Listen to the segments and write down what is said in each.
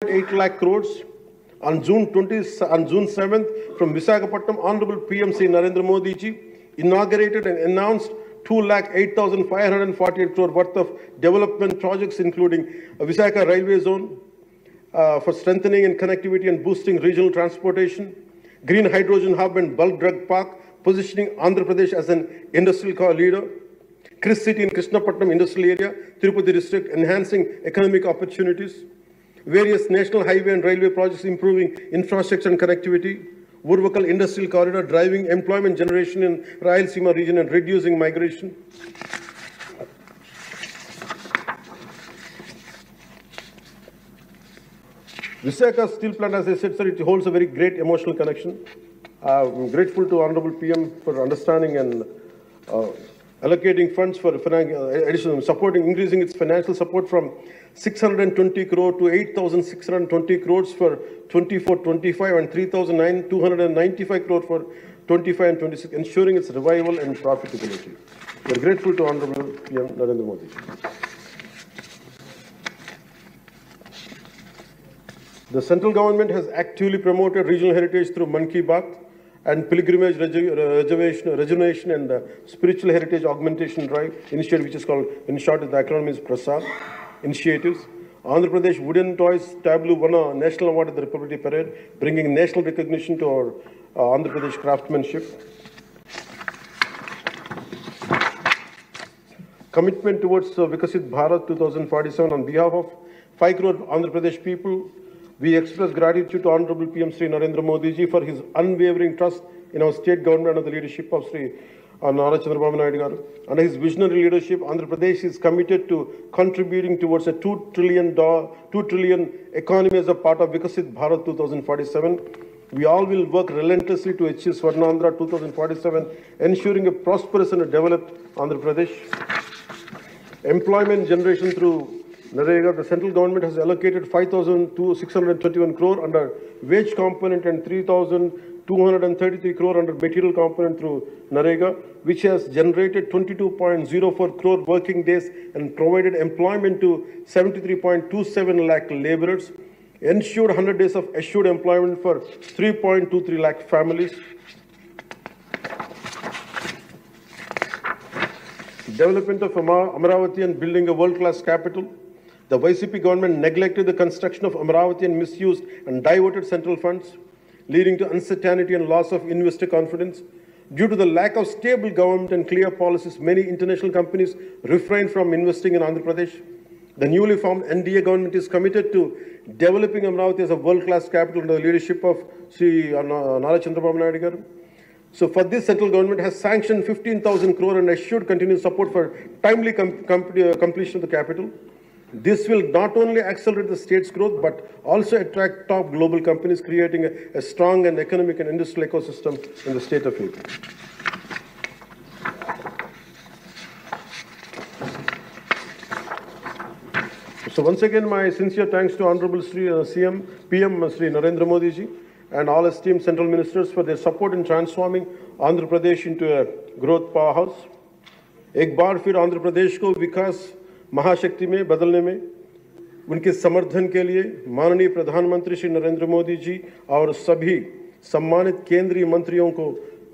8 lakh crores. On June 7th, from Visakhapatnam, Honorable PM Sri Narendra Modi ji inaugurated and announced 2,08,548 crore worth of development projects, including Visakha Railway Zone for strengthening and connectivity and boosting regional transportation, Green Hydrogen Hub and Bulk Drug Park, positioning Andhra Pradesh as an industrial core leader, Chris City in Krishnapatnam Industrial Area, Tirupati District, enhancing economic opportunities, various national highway and railway projects improving infrastructure and connectivity, Urvakal Industrial Corridor driving employment generation in Rayalaseema region and reducing migration. Visakha Steel Plant, as I said, sir, it holds a very great emotional connection. I'm grateful to Honorable PM for understanding and allocating funds for additional supporting, increasing its financial support from 620 crore to 8,620 crores for 24-25 and 3,295 crore for 25 and 26, ensuring its revival and profitability. We are grateful to Honorable PM Narendra Modi. The central government has actively promoted regional heritage through Mann Ki Baat and pilgrimage rejuvenation and spiritual heritage augmentation drive initiative, which is called, in short, the acronym is PRASAD initiatives. Andhra Pradesh Wooden Toys Tableau won a national award at the Republic Day Parade, bringing national recognition to our Andhra Pradesh craftsmanship. Commitment towards Vikasit Bharat 2047 on behalf of 5 crore Andhra Pradesh people. We express gratitude to Honorable PM Sri Narendra Modi ji for his unwavering trust in our state government under the leadership of Sri Nara Chandrababu Naidu garu. Under his visionary leadership, Andhra Pradesh is committed to contributing towards a $2 trillion economy as a part of Vikasit Bharat 2047. We all will work relentlessly to achieve Swarnandhra 2047, ensuring a prosperous and a developed Andhra Pradesh. Employment generation through Narega, the central government has allocated 5,621 crore under wage component and 3,233 crore under material component through Narega, which has generated 22.04 crore working days and provided employment to 73.27 lakh laborers, ensured 100 days of assured employment for 3.23 lakh families. Development of Amaravati and building a world-class capital. The YCP government neglected the construction of Amaravati and misused and diverted central funds, leading to uncertainty and loss of investor confidence. Due to the lack of stable government and clear policies, many international companies refrained from investing in Andhra Pradesh. The newly formed NDA government is committed to developing Amaravati as a world-class capital under the leadership of Sri Nara Chandrababu Naidu garu. So for this, central government has sanctioned 15,000 crore and assured continued support for timely completion of the capital. This will not only accelerate the state's growth, but also attract top global companies, creating a strong and economic and industrial ecosystem in the state of AP. So once again, my sincere thanks to Honorable PM Sri Narendra Modi ji and all esteemed central ministers for their support in transforming Andhra Pradesh into a growth powerhouse. एक बार फिर आंध्र प्रदेश को विकास महाशक्ति में बदलने में उनके समर्थन के लिए माननीय प्रधानमंत्री श्री नरेंद्र मोदी जी और सभी सम्मानित केंद्रीय मंत्रियों को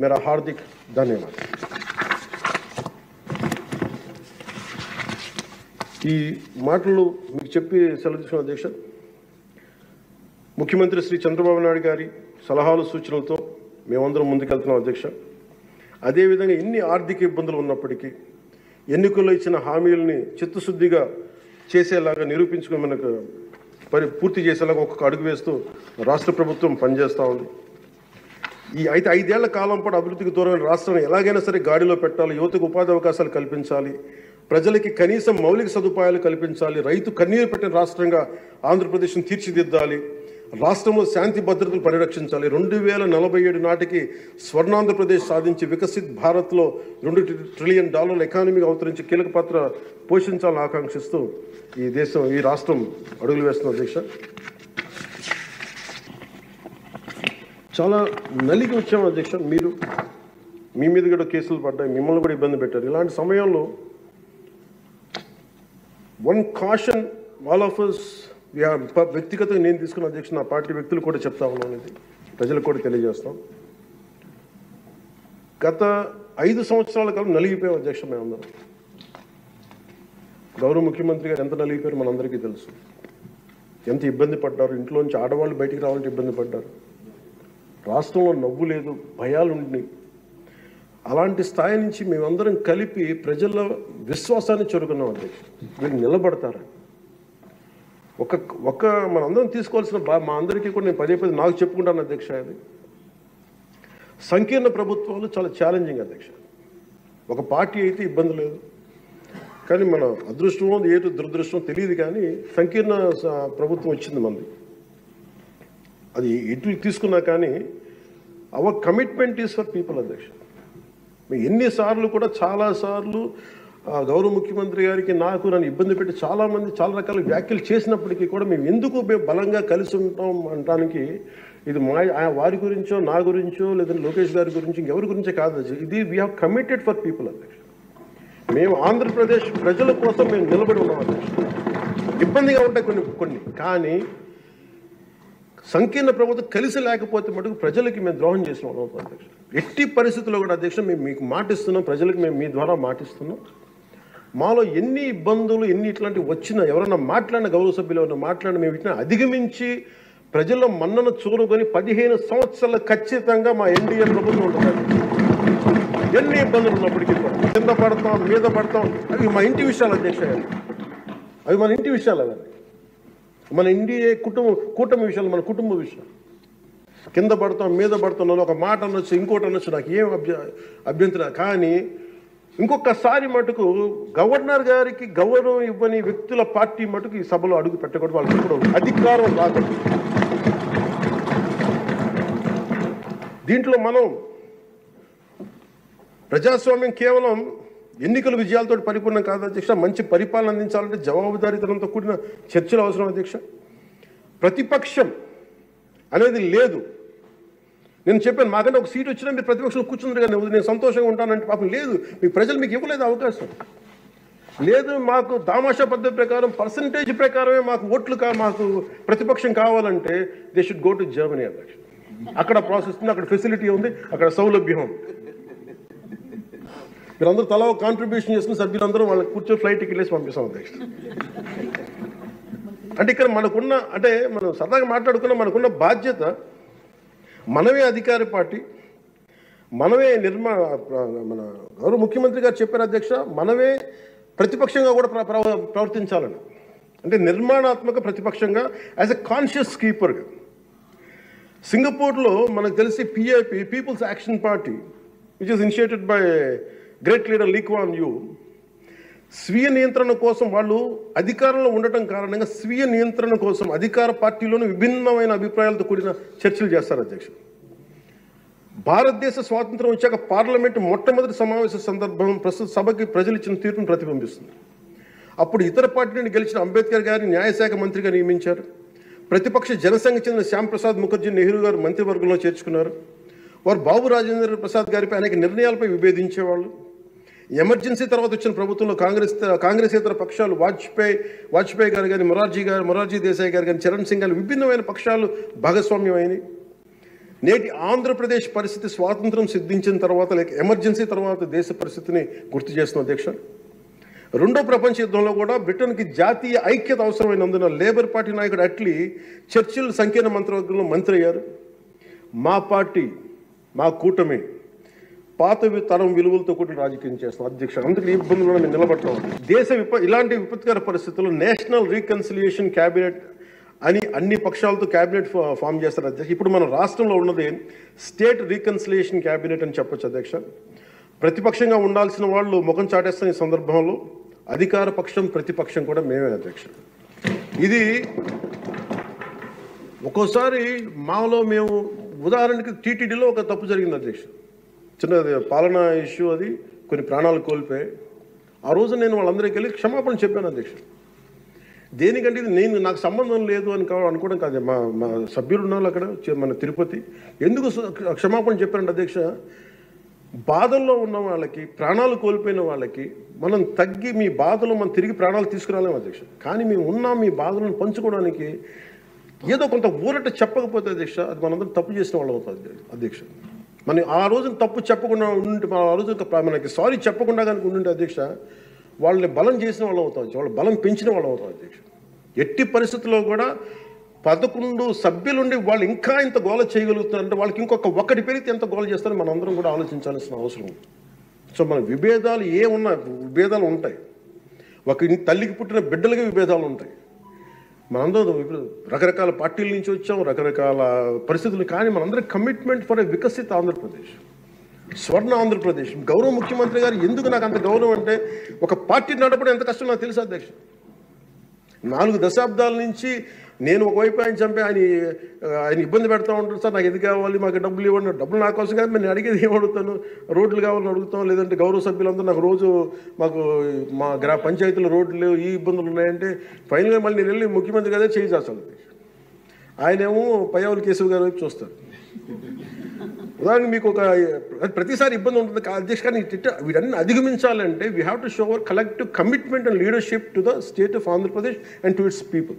मेरा हार्दिक धन्यवाद। ఈ మాటలు మీకు చెప్పి సెలవు తీసుకున్న అధ్యక్ష, ముఖ్యమంత్రి శ్రీ చంద్రబాబు నాయుడు గారి సలహాలు సూచనలతో మేమందరం ముందుకెళ్తున్నాం అధ్యక్ష. అదేవిధంగా ఎన్ని ఆర్థిక ఇబ్బందులు ఉన్నప్పటికీ ఎన్నికల్లో ఇచ్చిన హామీలని చిత్తశుద్ధిగా చేసేలాగా నిరూపించుకుని మనకు పూర్తి చేసేలాగా ఒక్కొక్క అడుగు వేస్తూ రాష్ట్ర ప్రభుత్వం పనిచేస్తూ ఉంది. ఈ 5 ఏళ్ల కాలం పాటు అభివృద్ధికి దూరమైన రాష్ట్రాన్ని ఎలాగైనా సరే గాడిలో పెట్టాలి, యువతకు ఉపాధి అవకాశాలు కల్పించాలి, ప్రజలకి కనీసం మౌలిక సదుపాయాలు కల్పించాలి, రైతు కన్నీరు పెట్టిన రాష్ట్రంగా ఆంధ్రప్రదేశ్ను తీర్చిదిద్దాలి, రాష్ట్రంలో శాంతి భద్రతలు పరిరక్షించాలి, 2047 నాటికి స్వర్ణాంధ్రప్రదేశ్ సాధించి వికసిత్ భారత్లో $2 ట్రిలియన్ ఎకానమీగా అవతరించి కీలక పాత్ర పోషించాలని ఆకాంక్షిస్తూ ఈ రాష్ట్రం అడుగులు వేస్తున్న అధ్యక్ష. చాలా నలిగి వచ్చాము అధ్యక్ష. మీ మీద కూడా కేసులు పడ్డాయి, మిమ్మల్ని కూడా ఇబ్బంది పెట్టారు. ఇలాంటి సమయంలో one caution all of us వ్యక్తిగతంగా నేను తీసుకున్న అధ్యక్ష నా పార్టీ వ్యక్తులు కూడా చెప్తా ఉన్నాను, ఇది ప్రజలకు కూడా తెలియజేస్తాం. గత 5 సంవత్సరాల కాలం నలిగిపోయాం అధ్యక్ష. మేమందరం గౌరవ ముఖ్యమంత్రి గారు ఎంత నలిగిపోయారు మనందరికీ తెలుసు. ఎంత ఇబ్బంది పడ్డారు, ఇంట్లోంచి ఆడవాళ్ళు బయటికి రావాలంటే ఇబ్బంది పడ్డారు, రాష్ట్రంలో నవ్వు లేదు, భయాలు ఉన్నాయి. అలాంటి స్థాయి నుంచి మేమందరం కలిపి ప్రజల విశ్వాసాన్ని చెరుకున్నాం అధ్యక్ష. వీళ్ళు నిలబడతారని ఒక మనందరం తీసుకోవాల్సిన మా అందరికీ కూడా నేను పదే నాకు చెప్పుకుంటాను అధ్యక్ష. అది సంకీర్ణ ప్రభుత్వాలు చాలా ఛాలెంజింగ్ అధ్యక్ష. ఒక పార్టీ అయితే ఇబ్బంది లేదు, కానీ మన అదృష్టమో ఏదో దురదృష్టమో తెలియదు, కానీ సంకీర్ణ ప్రభుత్వం వచ్చింది మనది. అది ఎటు తీసుకున్నా కానీ our commitment is for people అధ్యక్ష. ఎన్నిసార్లు కూడా చాలాసార్లు గౌరవ ముఖ్యమంత్రి గారికి నాకు నన్ను ఇబ్బంది పెట్టి చాలామంది చాలా రకాల వ్యాఖ్యలు చేసినప్పటికీ కూడా మేము ఎందుకు బలంగా కలిసి ఉంటాం అనడానికి ఇది వారి గురించో నా గురించో లేదంటే లోకేష్ గారి గురించి ఇంకెవరి గురించో కాదు. ఇది we have committed for people అధ్యక్ష. మేము ఆంధ్రప్రదేశ్ ప్రజల కోసం మేము నిలబడి ఉన్నాం అధ్యక్ష. ఇబ్బందిగా ఉంటాయి కొన్ని కానీ సంకీర్ణ ప్రభుత్వం కలిసి లేకపోతే మటుకు ప్రజలకి మేము ద్రోహం చేసిన వాళ్ళం అధ్యక్ష. ఎట్టి పరిస్థితుల్లో కూడా అధ్యక్ష మేము మీకు మాటిస్తున్నాం, ప్రజలకు మేము మీ ద్వారా మాటిస్తున్నాం. మాలో ఎన్ని ఇబ్బందులు ఎన్ని ఇట్లాంటివి వచ్చినా ఎవరైనా మాట్లాడిన గౌరవ సభ్యులు ఎవరైనా మాట్లాడిన మేము ఇట్లా అధిగమించి ప్రజల్లో మన్నను చూరుకొని 15 సంవత్సరాలు ఖచ్చితంగా మా ఎన్డీఏ ప్రభుత్వం ఉంటుంది. ఎన్ని ఇబ్బందులు ఉన్నప్పటికీ కూడా కింద పడతాం మీద పడతాం, అవి మా ఇంటి విషయాలు అధ్యక్ష. అవి మన ఇంటి విషయాలు, అవన్నీ మన ఎన్డీఏ కూటమి విషయాలు, మన కుటుంబ విషయాలు. కింద పడతాం మీద పడుతున్నాం, ఒక మాట అనొచ్చు ఇంకోటి అనొచ్చు, నాకు ఏం అభ్యంతరం. కానీ ఇంకొకసారి మటుకు గవర్నర్ గారికి గౌరవం ఇవ్వని వ్యక్తుల పార్టీ మటుకు ఈ సభలో అడుగు పెట్టకూడదు, వాళ్ళకి కూడా అధికారం రాకూడదు. దీంట్లో మనం ప్రజాస్వామ్యం కేవలం ఎన్నికల విజయాలతో పరిపూర్ణం కాదు అధ్యక్ష. మంచి పరిపాలన అందించాలంటే జవాబుదారీతనంతో కూడిన చర్చలు అవసరం అధ్యక్ష. ప్రతిపక్షం అనేది లేదు. నేను చెప్పాను, మాకంటే ఒక సీట్ వచ్చినా మీరు ప్రతిపక్షంలో కూర్చున్నారు కానీ నేను సంతోషంగా ఉంటానంటే పాపం లేదు. మీ ప్రజలు మీకు ఇవ్వలేదు అవకాశం లేదు. మాకు దామాషా పద్ధతి ప్రకారం పర్సంటేజ్ ప్రకారమే మాకు ఓట్లు మాకు ప్రతిపక్షం కావాలంటే they should go to Germany అధ్యక్ష. అక్కడ ప్రాసెస్ ఉంది, అక్కడ ఫెసిలిటీ ఉంది, అక్కడ సౌలభ్యం ఉంది. మీరందరూ తలా ఒక కాంట్రిబ్యూషన్ చేసుకుని సభ్యులందరూ వాళ్ళకి కూర్చొని ఫ్లైట్ టికెట్ వేసి పంపిస్తాం అధ్యక్ష. అంటే ఇక్కడ మనకున్న అంటే మనం సరదాగా మాట్లాడుకున్న మనకున్న బాధ్యత, మనమే అధికార పార్టీ, మనమే మన గౌరవ ముఖ్యమంత్రి గారు చెప్పారు అధ్యక్ష, మనమే ప్రతిపక్షంగా కూడా ప్రవర్తించాలని. అంటే నిర్మాణాత్మక ప్రతిపక్షంగా యాజ్ ఎ కాన్షియస్ కీపర్గా. సింగపూర్లో మనకు తెలిసి PIP people's action party which is initiated by great leader Lee Kuan Yew, స్వీయ నియంత్రణ కోసం వాళ్ళు అధికారంలో ఉండటం కారణంగా స్వీయ నియంత్రణ కోసం అధికార పార్టీలోనూ విభిన్నమైన అభిప్రాయాలతో కూడిన చర్చలు చేస్తారు అధ్యక్ష. భారతదేశ స్వాతంత్రం వచ్చాక పార్లమెంటు మొట్టమొదటి సమావేశ సందర్భం ప్రస్తుత సభకి ప్రజలు ఇచ్చిన తీర్పును ప్రతిబింబిస్తుంది. అప్పుడు ఇతర పార్టీ నుండి గెలిచిన అంబేద్కర్ గారిని న్యాయశాఖ మంత్రిగా నియమించారు. ప్రతిపక్ష జనసంఘ చెందిన శ్యాంప్రసాద్ ముఖర్జీ నెహ్రూ గారు మంత్రివర్గంలో చేర్చుకున్నారు. వారు బాబు రాజేంద్ర ప్రసాద్ గారిపై అనేక నిర్ణయాలపై విభేదించేవాళ్ళు. ఎమర్జెన్సీ తర్వాత వచ్చిన ప్రభుత్వంలో కాంగ్రెసేతర పక్షాలు వాజ్పేయి గారు కానీ మొరార్జీ దేశాయ్ గారు కానీ చరణ్ సింగ్ గారు విభిన్నమైన పక్షాలు భాగస్వామ్యం అయినాయి. నేటి ఆంధ్రప్రదేశ్ పరిస్థితి స్వాతంత్రం సిద్ధించిన తర్వాత లేక ఎమర్జెన్సీ తర్వాత దేశ పరిస్థితిని గుర్తు చేస్తున్న అధ్యక్ష. రెండో ప్రపంచ యుద్ధంలో కూడా బ్రిటన్కి జాతీయ ఐక్యత అవసరమైనందున లేబర్ పార్టీ నాయకుడు అట్లీ చర్చిల్ సంకీర్ణ మంత్రివర్గంలో మంత్రి అయ్యారు. మా పార్టీ మా కూటమి పాత తరం విలువలతో కూడా రాజకీయం చేస్తాం అధ్యక్ష. అందుకే ఈ ఇబ్బందులను మేము నిలబడతాం. ఇలాంటి విపత్కర పరిస్థితుల్లో నేషనల్ రీకన్సిలియేషన్ క్యాబినెట్ అని అన్ని పక్షాలతో క్యాబినెట్ ఫామ్ చేస్తారు అధ్యక్ష. ఇప్పుడు మన రాష్ట్రంలో ఉన్నది స్టేట్ రీకన్సిలియేషన్ క్యాబినెట్ అని చెప్పొచ్చు అధ్యక్ష. ప్రతిపక్షంగా ఉండాల్సిన వాళ్ళు ముఖం చాటేస్తున్న ఈ సందర్భంలో అధికార పక్షం ప్రతిపక్షం కూడా మేమే అధ్యక్ష. ఇది ఒక్కోసారి మాలో మేము ఉదాహరణకి టీటీడీలో ఒక తప్పు జరిగింది అధ్యక్ష. చిన్న పాలనా ఇష్యూ, అది కొన్ని ప్రాణాలు కోల్పోయి ఆ రోజు నేను వాళ్ళందరికీ వెళ్ళి క్షమాపణ చెప్పాను అధ్యక్ష. దేనికంటే ఇది నాకు సంబంధం లేదు అని అనుకోవడం కాదు. మా సభ్యులు ఉన్నారు అక్కడ మన తిరుపతి, ఎందుకు క్షమాపణ చెప్పారంటే అధ్యక్ష, బాధల్లో ఉన్న వాళ్ళకి, ప్రాణాలు కోల్పోయిన వాళ్ళకి మనం తగ్గి మీ బాధలు మనం తిరిగి ప్రాణాలు తీసుకురాలేము అధ్యక్ష. కానీ మేము ఉన్నాం మీ బాధలను పంచుకోవడానికి ఏదో కొంత ఊరట చెప్పకపోతే అధ్యక్ష, అది మనందరం తప్పు చేసిన వాళ్ళు అవుతుంది అధ్యక్ష. మనం ఆ రోజున తప్పు చెప్పకుండా ఉంటే, ఆ రోజు మనకి సారీ చెప్పకుండా కనుక ఉండుంటే అధ్యక్ష, వాళ్ళని బలం చేసిన వాళ్ళు అవుతాం, వాళ్ళు బలం పెంచిన వాళ్ళు అవుతాం అధ్యక్ష. ఎట్టి పరిస్థితుల్లో కూడా 11 సభ్యులుండి వాళ్ళు ఇంకా ఇంత గోల చేయగలుగుతారంటే వాళ్ళకి ఒకటి పెరిగితే ఎంత గోల చేస్తారో మనం అందరం కూడా ఆలోచించాల్సిన అవసరం ఉంది. సో మన విభేదాలు విభేదాలు ఉంటాయి. తల్లికి పుట్టిన బిడ్డలకి విభేదాలు ఉంటాయి. మనందరం రకరకాల పార్టీల నుంచి వచ్చాం, రకరకాల పరిస్థితులు. కానీ మనందరం కమిట్మెంట్ ఫర్ ఎ వికసిత ఆంధ్రప్రదేశ్, స్వర్ణ ఆంధ్రప్రదేశ్. గౌరవ ముఖ్యమంత్రి గారు ఎందుకు నాకు అంత గౌరవం అంటే, ఒక పార్టీ నడపడం ఎంత కష్టం నాకు తెలుసు అధ్యక్ష. 4 దశాబ్దాల నుంచి నేను ఒకవైపు ఆయన చంపి ఆయన ఇబ్బంది పెడతా ఉంటాడు. సార్ నాకు ఇది కావాలి, మాకు డబ్బులు ఇవ్వండి. డబ్బులు నా కోసం కాదు, నేను అడిగేది ఏం అడుగుతాను, రోడ్లు కావాలని అడుగుతాం. లేదంటే గౌరవ సభ్యులందరూ నాకు రోజు మా పంచాయతీలో రోడ్లు లేవు, ఈ ఇబ్బందులు ఉన్నాయంటే ఫైనల్గా మళ్ళీ నేను వెళ్ళి ముఖ్యమంత్రి గారే చేయి చేస్తాను. ఆయనేమో పయ్యావుల కేశవ్ గారి వైపు చూస్తారు. ఉదాహరణకు మీకు ప్రతిసారి ఇబ్బంది ఉంటుంది అధ్యక్ష. కానీ వీటన్ని అధిగమించాలంటే we have to show hour collective commitment and leadership to the state of Andhra Pradesh and to it's people.